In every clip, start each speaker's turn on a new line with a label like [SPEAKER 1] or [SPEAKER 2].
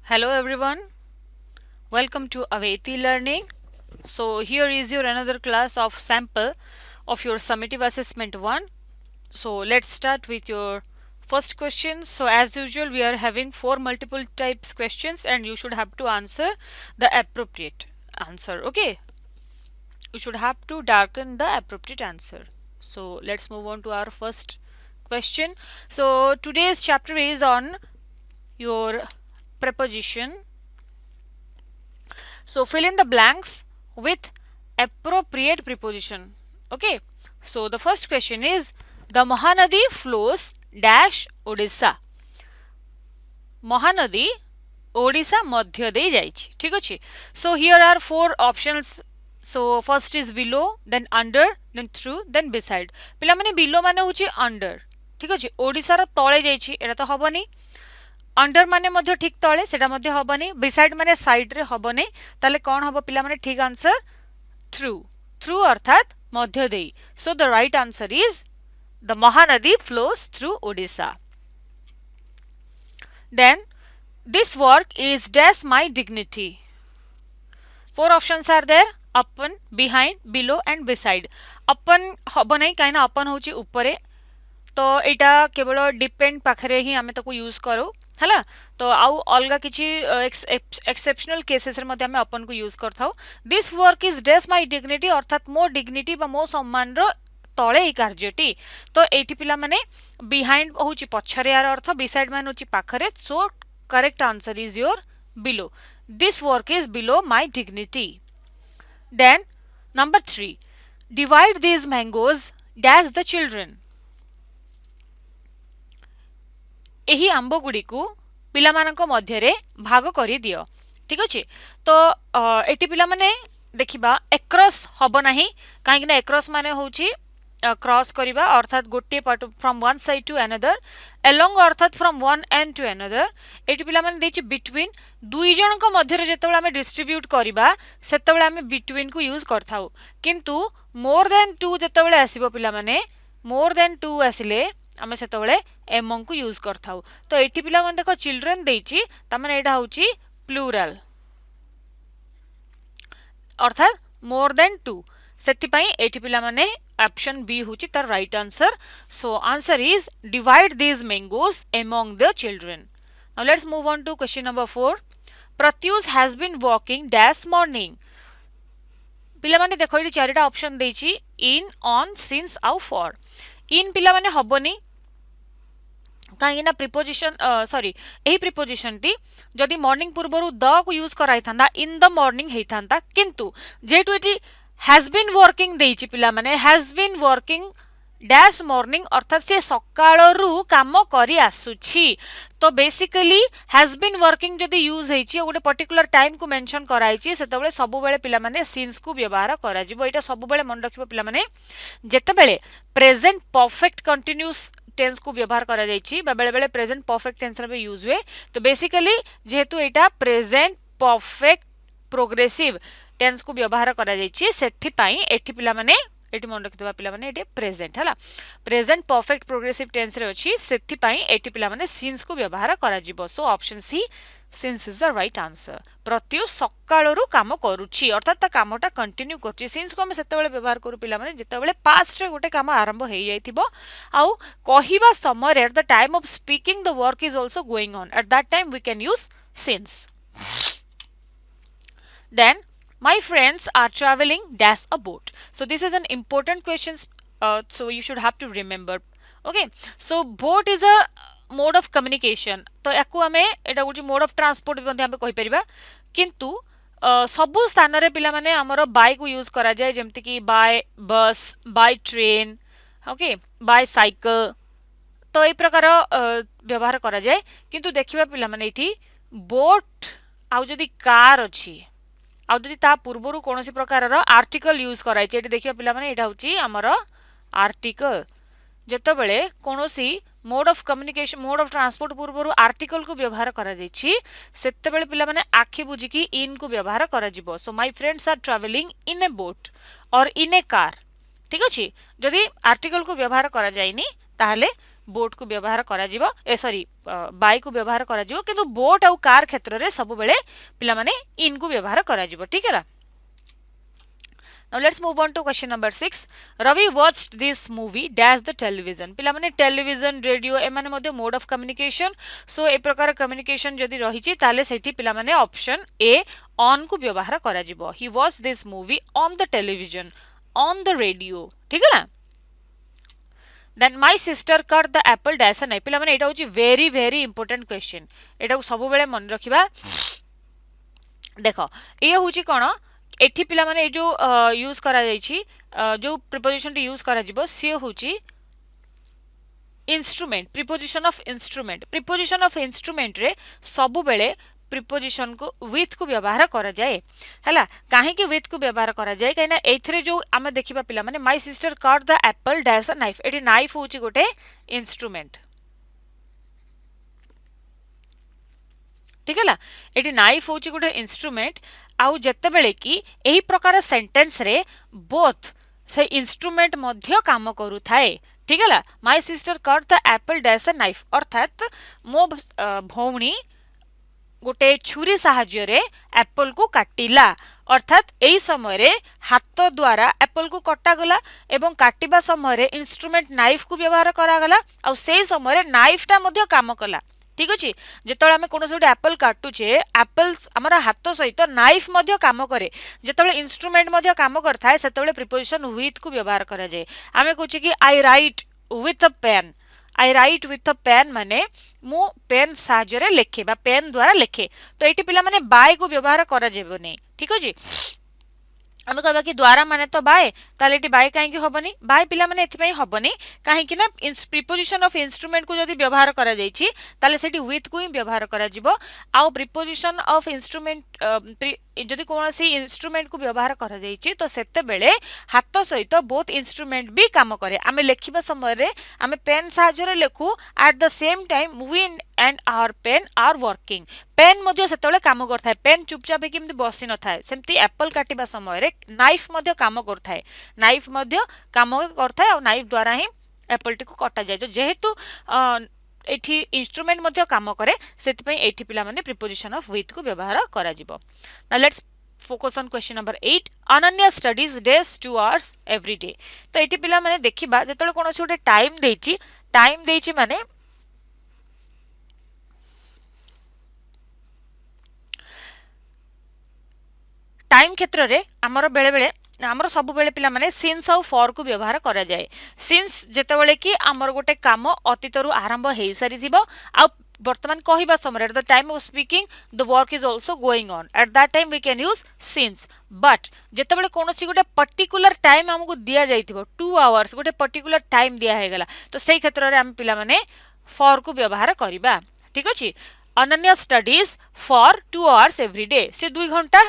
[SPEAKER 1] Hello everyone, welcome to Aveti Learning. So here is your another class of sample of your summative assessment 1. So let's start with your first question. So as usual we are having 4 multiple types questions and you should have to answer the appropriate answer. Okay, you should have to darken the appropriate answer. So let's move on to our first question. So today's chapter is on your preposition. So fill in the blanks with appropriate preposition. Okay. So the first question is the Mahanadi flows dash Odisha. Mahanadi Odisha madhya ଦେଇ ଯାଇଛି ଠିକ ଅଛି so here are four options so first is below then under then through then beside ପିଲାମାନେ below ମାନେ ହେଉଛି under ଠିକ ଅଛି ଓଡ଼ିଶାର ତଳେ ଯାଇଛି ଏଟା ତ ହବନି अंडर माने मध्य ठीक तले सेटा मध्य हबनी बिसाइड माने साइड रे हबनी ताले कोन हबो पिला माने ठीक आंसर थ्रू थ्रू अर्थात मध्य देई so the right answer is the Mahanadi flows through Odisha then this work is dash my dignity four options are there upon behind below and beside upon हबो नै काइना अपन होची ऊपरे तो एटा केवल डिपेंड पाखरे ही आमे ताको यूज करो हैला तो आउ अलगा किछि एक्सेप्शनल केसेस रे मध्ये आमे अपन को यूज करथाउ this work is dash my dignity अर्थात मो डिग्निटी बा मो सम्मान रो तळे ई कार्यटी तो एठी पिला माने बिहाइंड होची पछरे यार अर्थ बिसाइड मान होची पाखरे so correct answer is your below this work is below my dignity then number 3 divide these mangoes dash the children एही आंब गुडी को पिला मानक मध्यरे भाग करि दियो ठीक अछि तो एटी पिला माने देखिबा एक्रॉस हबो नाही काहे कि ना एक्रॉस माने होची क्रॉस करिबा अर्थात गोटे part from one side to another along अर्थात from one end to another एटी पिला माने देछि बिटवीन दुई जन को मध्यरे जेतेबेला हमें डिस्ट्रीब्यूट करिबा सेतेबेला हमें बिटवीन को यूज करथाउ किंतु मोर देन 2 जेतेबेला आसीबो पिला माने मोर देन 2 आसिले आमे सेतेबेले एमंग को यूज करथाउ तो एटी पिला माने देखो चिल्ड्रन देछि त माने एटा होछि प्लूरल अर्थात मोर देन 2 सेति पई एटी पिला माने ऑप्शन बी होछि तर right answer so answer is divide these mangoes among the children now let's move on to question number 4 Pratyush has been walking dash morning पिला माने देखो एटी चारिटा ऑप्शन देछि in on since आउ for in पिला माने हबोनी कहीं ना प्रिपोजिशन सॉरी एही प्रिपोजिशन टी जदि मॉर्निंग पूर्वरु द को यूज कराई थांदा इन द मॉर्निंग हेई थांदा किंतु जेटु एटी हैज बीन वर्किंग देइछि पिला माने has been working dash morning अर्थात से सकाळरु काम करी आसुछि तो बेसिकली हैज बीन वर्किंग जदि यूज हेछि गोटे पर्टिकुलर टाइम को मेंशन कराइछि सेतबेले सब बेले पिला माने सिंस को व्यवहार करा जिवो एटा सब बेले मन रखिबो पिला माने जेतेबेले प्रेजेंट परफेक्ट कंटीन्यूअस टेंस को व्यवहार करा जाइछि बा बेले बेले प्रेजेंट परफेक्ट टेंस रे यूज हुए तो बेसिकली जेहेतु एटा प्रेजेंट परफेक्ट प्रोग्रेसिव टेंस को व्यवहार करा जाइछि सेथि पई एठी पिला माने एठी मन रखितबा पिला माने एठी प्रेजेंट हला प्रेजेंट परफेक्ट प्रोग्रेसिव टेंस रे अछि सेथि पई एठी पिला माने सिंस को व्यवहार करा जिवो so option C since is the right answer प्रत्यु सकाळरु काम करूछि अर्थात ता कामटा कंटिन्यू करछि सिंस को हम सेतेबेले व्यवहार करू पिला माने जेतेबेले पास्ट रे गोटे काम आरंभ हेइ जाइथिबो आउ कहिबा समय at the time of speaking the work is also going on at that time we can use since then my friends are traveling dash a boat so this is an important question so you should have to remember okay so boat is a mode of communication तो याकू हमें एटा Gucci mode of transport भी हम कहि परिबा किंतु सबु स्थान रे पिला माने हमरो बाइक को यूज करा जाय जेमति कि by bus by train okay by cycle तो ए प्रकार व्यवहार करा जाय किंतु देखिबा पिला माने एठी बोट आउ जदी कार अछि आउ जदि ता पूर्वरु कोनोसी प्रकार रो आर्टिकल यूज कराइ छै एठी देखिबा पिला माने एटा होची हमरो आर्टिकल जेतेबेले कोनोसी mode of communication mode of transport पूर्वरु आर्टिकल को व्यवहार करा जाइछि सेतेबेले पिला माने आखि बुझी कि इन को व्यवहार करा जिवो so my friends are travelling in a boat or in A car ठीक अछि जदि आर्टिकल को व्यवहार करा जाइनी ताहले बोट को व्यवहार करा जिवो सॉरी बाय को व्यवहार करा जिवो किंतु बोट आउ कार क्षेत्र रे सब बेले पिला माने इन को व्यवहार करा जिवो ठीक है। Now let's move on to question number 6. Ravi watched this movie dash the television. पिला माने टेलीविजन रेडियो ए माने मध्य मोड ऑफ कम्युनिकेशन सो ए प्रकार कम्युनिकेशन जदि रहिछि ताले सेठी पिला माने ऑप्शन ए ऑन को व्यवहार करा जिवो he watched this movie on the television on the radio ठीक है ना। Then my sister cut the apple dash a knife. पिला माने एटा होछि वेरी वेरी इंपोर्टेंट क्वेश्चन एटा को सब बेले मन रखिबा देखो ये होछि कोन एठी पिला माने जो यूज करा जाइछि जो प्रीपोजिशन टी यूज करा जिवो से होछि इंस्ट्रूमेंट प्रीपोजिशन ऑफ इंस्ट्रूमेंट रे सब बेले प्रीपोजिशन को विथ को व्यवहार करा जाए हैला काहे कि विथ को व्यवहार करा जाए काहे ना एथरे जो आमे देखिबा पिला माने my sister cut the Apple dash a knife एठी नाइफ होछि गोटे इंस्ट्रूमेंट ठीक है ना एटी नाइफ होची गोटे इंस्ट्रूमेंट आउ जत्ते बेले कि एही प्रकार सेंटेंस रे बोथ से इंस्ट्रूमेंट मध्य काम करू थाए ठीक है ना my sister cut the Apple dash a knife अर्थात मो भौणी गोटे छुरी साहाय्य रे एप्पल को काटिला अर्थात एही समय रे हाथ द्वारा एप्पल को कटा गला एवं काटिबा समय रे इंस्ट्रूमेंट नाइफ को व्यवहार करा गला आ सेही समय रे नाइफ टा मध्य काम कला ठीक अछि जेतळे आमे कोनोसे गोटे एप्पल काटुचे एप्पल्स हमरा हाथ सहित नाइफ मध्य काम करे जेतळे इंस्ट्रूमेंट मध्य काम करथाय सेतळे प्रीपोजिशन विथ को व्यवहार करा जाय आमे कहछि कि आई राइट विथ अ पेन माने मु पेन साहाय्य रे लेखे बा पेन द्वारा लेखे तो एटी पिला माने बाय को व्यवहार करा जेबो नै ठीक अछि आमे कहबा कि द्वारा माने तो बाय ताले एटी बाय काहे कि होबनी बाय पिला माने एथि पई होबनी काहे कि ना प्रीपोजिशन ऑफ इंस्ट्रूमेंट को जदी व्यवहार करा जाईछि ताले सेटी विथ को ही व्यवहार करा जिवो आ प्रीपोजिशन ऑफ इंस्ट्रूमेंट जदी कोनोसी इंस्ट्रूमेंट को व्यवहार करा जाईछि तो सेते बेले हाथ सहित बोथ इंस्ट्रूमेंट भी काम करे आमे लेखिबा समय रे आमे पेन साहाय्य रे लेखु at the same time we and our pen are working pen मध्य सेतळे काम करथाय पेन चुपचाप किमति बसी न थाय सेमति एप्पल काटिबा समय रे नाइफ मध्य काम करथाय नाइफ मध्य काम करथाय और नाइफ द्वारा ही एप्पल टी को कटा जाय तो जेहेतु एठी इंस्ट्रूमेंट मध्य काम करे सेति पई एठी पिला माने प्रीपोजिशन ऑफ विथ को व्यवहार करा जिवो। Now let's focus on question number 8 Ananya studies days 2 hours every day तो एठी पिला माने देखिबा जेतळे कोनोसी गोटे टाइम देइची माने टाइम क्षेत्र रे हमर बेले बेले हमर सब बेले पिला माने सिंस आउ फॉर को व्यवहार करा जाए सिंस जेतेबेले कि हमर गोटे काम अतीतरु आरंभ हेई सारी थिबो आ वर्तमान कहिबा समय at the time of speaking the work is also going on at that time we can use since but जेतेबेले कोनोसी गोटे पर्टिकुलर टाइम हमकु दिया जाइथिबो 2 आवर्स गोटे पर्टिकुलर टाइम दिया हे गला तो सेही क्षेत्र रे हम पिला माने फॉर को व्यवहार करिबा ठीक अछि Ananya studies for 2 hours every day से 2 घंटा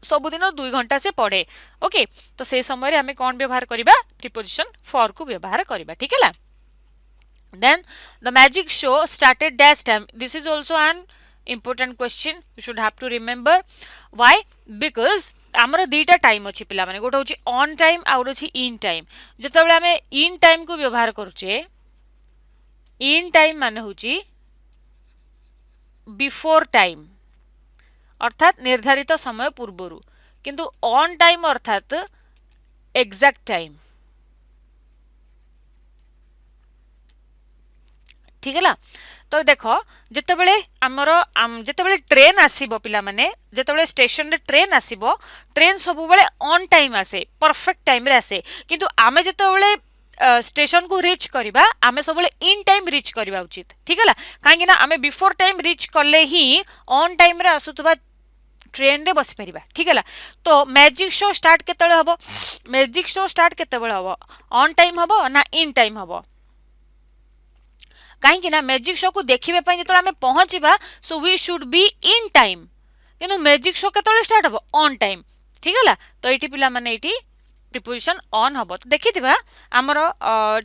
[SPEAKER 1] सबुदिन 2 घंटा से पढ़े ओके तो से समय रे हमें कौन व्यवहार करिबा प्रीपोजिशन फॉर को व्यवहार करिबा ठीक है। Then the magic show started dash time this is also an important question you should have to remember why because हमर दुईटा टाइम अछि पिला माने गोटे होछि ऑन टाइम आ गोटे होछि इन टाइम जेतेबेले हमें इन टाइम को व्यवहार करूचे इन टाइम माने होछि बिफोर टाइम अर्थात निर्धारित समय पूर्वरु किंतु ऑन टाइम अर्थात एग्जैक्ट टाइम ठीक है ना तो देखो जेतेबेले हमर जेतेबेले ट्रेन आसीबो पिला माने जेतेबेले स्टेशन रे ट्रेन आसीबो ट्रेन सब बेले ऑन टाइम आसे परफेक्ट टाइम रे आसे किंतु आमे जेतेबेले स्टेशन को रीच करिबा आमे सब बेले इन टाइम रीच करिबा उचित ठीक है ना काहे ना आमे बिफोर टाइम रीच करले ही ऑन टाइम रे आसुतबा ट्रेन रे बसी परिबा ठीक है तो मैजिक शो स्टार्ट केतबेले हबो मैजिक शो स्टार्ट केतबेले हबो ऑन टाइम हबो ना इन टाइम हबो कहीं ना मैजिक शो को देखिबे पई जेतले हमें पहुंचीबा so we should be in time किनु मैजिक शो केतबेले स्टार्ट हबो ऑन टाइम ठीक है तो एठी पिला माने एठी प्रीपोजिशन ऑन हबो तो देखिथिबा हमर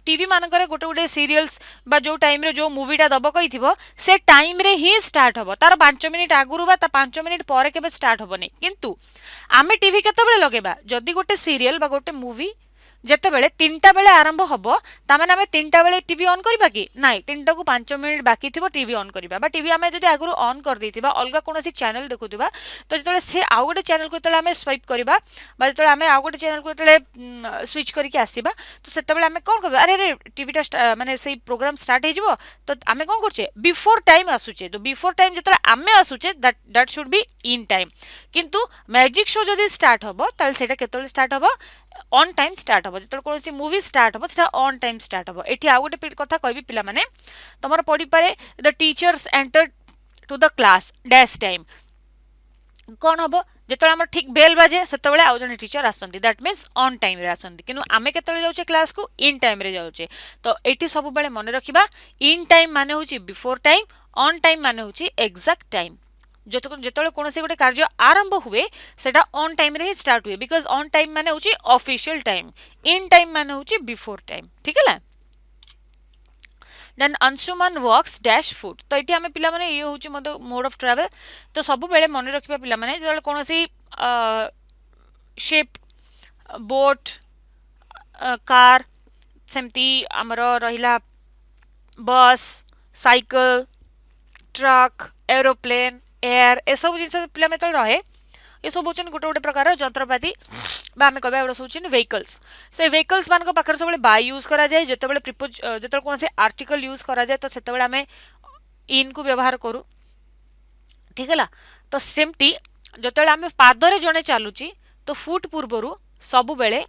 [SPEAKER 1] टीवी मानकरे गोटे गोटे सीरियल्स बा जो टाइम रे जो मूवीटा दबो कहिथिबो से टाइम रे ही स्टार्ट हबो तार 5 मिनिट आगुरु बा ता 5 मिनिट परे केबे स्टार्ट हबो नै किंतु आमे टीवी केतबेले लगेबा जदी गोटे सीरियल बा गोटे मूवी ଯେତେବେଳେ 3ଟା ବେଳେ ଆରମ୍ଭ ହବ ତାମାନେ ଆମେ 3ଟା ବେଳେ টিভি ଅନ୍ କରିବା କି ନାଇଁ 3ଟା କୁ 5 ମିନିଟ୍ ବାକି ଥିବ টিভি ଅନ୍ କରିବା ବା টিভି ଆମେ ଯଦି ଆଗରୁ ଅନ୍ କରିଦେଇଥିବା ଅଲଗା କୌଣସି ଚ୍ୟାନେଲ ଦେଖୁଥିବା ତ ଯେତେବେଳେ ସେ ଆଉ ଗୋଟେ ଚ୍ୟାନେଲକୁ ଯେତେବେଳେ ଆମେ ସ୍ୱାଇପ୍ କରିବା ବା ଯେତେବେଳେ ଆମେ ଆଉ ଗୋଟେ ଚ୍ୟାନେଲକୁ ଯେତେବେଳେ ସୁଇଚ୍ କରିକି ଆସିବା ତ ସେତେବେଳେ ଆମେ କ'ଣ କରିବା ଆରେ ଆରେ টিভিଟା ମାନେ ସେଇ ପ୍ରୋଗ୍ରାମ ଷ୍ଟାର୍ଟ ହେଇଯିବ ତ ଆମେ କ'ଣ କରୁଛେ ବିଫୋର ଟାଇମ୍ ଆସୁଛେ ତ ବିଫୋର ଟାଇମ୍ ଯେତେବେଳେ ଆମେ ଆସୁଛେ that should be in time କିନ୍ତୁ ମ୍ୟାଜିକ୍ ଶୋ ଯଦି ଷ୍ଟାର୍ଟ ହବ ତାହେଲେ ସେଇଟା କେତେବେଳେ ଷ୍ଟାର୍ଟ ହବ ଅନ୍ ଟାଇମ୍ ଷ୍ଟାର୍ଟ ହବ ଯେତେବେଳେ କୌଣସି ମୁଭି ଷ୍ଟାର୍ଟ ହବ ସେଟା ଅନ୍ ଟାଇମ୍ ଷ୍ଟାର୍ଟ ହବ ଏଠି ଆଉ ଗୋଟେ କଥା କହିବି ପିଲାମାନେ ତମର ପଡ଼ିପାରେ the teachers enter to the class dash time କ'ଣ ହବ ଯେତେବେଳେ ଆମର ଠିକ୍ ବେଲ୍ ବାଜେ ସେତେବେଳେ ଆଉ ଜଣେ ଟିଚର ଆସନ୍ତି ଦ୍ୟାଟ୍ ମିନ୍ସ ଅନ୍ ଟାଇମ୍ରେ ଆସନ୍ତି କିନ୍ତୁ ଆମେ କେତେବେଳେ ଯାଉଛେ କ୍ଲାସ୍କୁ ଇନ୍ ଟାଇମ୍ରେ ଯାଉଛେ ତ ଏଇଠି ସବୁବେଳେ ମନେ ରଖିବା ଇନ୍ ଟାଇମ୍ ମାନେ ହେଉଛି ବିଫୋର୍ ଟାଇମ୍ ଅନ୍ ଟାଇମ୍ ମାନେ ହେଉଛି ଏକ୍ଜାକ୍ଟ ଟାଇମ୍ ଯେତେବେଳେ କୌଣସି ଗୋଟେ କାର୍ଯ୍ୟ ଆରମ୍ଭ ହୁଏ ସେଟା ଅନ୍ ଟାଇମ୍ରେ ହିଁ ଷ୍ଟାର୍ଟ ହୁଏ ବିକଜ ଅନ୍ ଟାଇମ୍ ମାନେ ହେଉଛି ଅଫିସିଆଲ ଟାଇମ୍ ଇନ୍ ଟାଇମ୍ ମାନେ ହେଉଛି ବିଫୋର୍ ଟାଇମ୍ ଠିକ୍ ହେଲା ଦେନ୍ ଅଂଶୁମାନ ୱାକ୍ସ ଡ୍ୟାଶ୍ ଫୁଡ୍ ତ ଏଠି ଆମେ ପିଲାମାନେ ଇଏ ହେଉଛି ମଧ୍ୟ ମୋଡ୍ ଅଫ୍ ଟ୍ରାଭେଲ୍ ତ ସବୁବେଳେ ମନେ ରଖିବା ପିଲାମାନେ ଯେତେବେଳେ କୌଣସି ଶିପ୍ ବୋଟ୍ କାର୍ ସେମିତି ଆମର ରହିଲା bus cycle truck aeroplane air एसबू जिन पिला रहे ये सब हूँ गोटे गोटे प्रकार जंत्रपाति आम कह हूँ व्हीकल्स से व्हीकल्स मान पाखे सब बाय यूज कराए जिते प्रिपोज जो कौन से आर्टिकल यूज कराए तो से आम इन को व्यवहार करूँ ठीक है तो सेमती जो आम पादरे जड़े चलुची तो फुट पूर्वर सबु बेले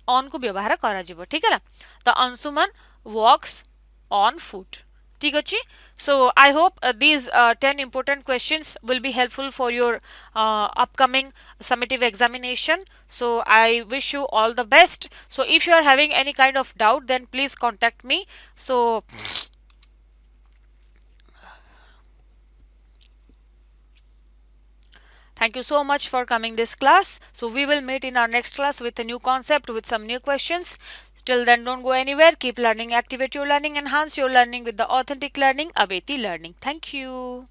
[SPEAKER 1] ऑन को व्यवहार करा ठीक है तो अंशुमान वॉक्स ऑन फुट ठीक अच्छे so I hope these 10 important questions will be helpful for your upcoming summative examination so I wish you all the best so if you are having any kind of doubt then please contact me so thank you so much for coming this class so we will meet in our next class with a new concept with some new questions till then don't go anywhere keep learning activate your learning enhance your learning with the authentic learning Aveti learning thank you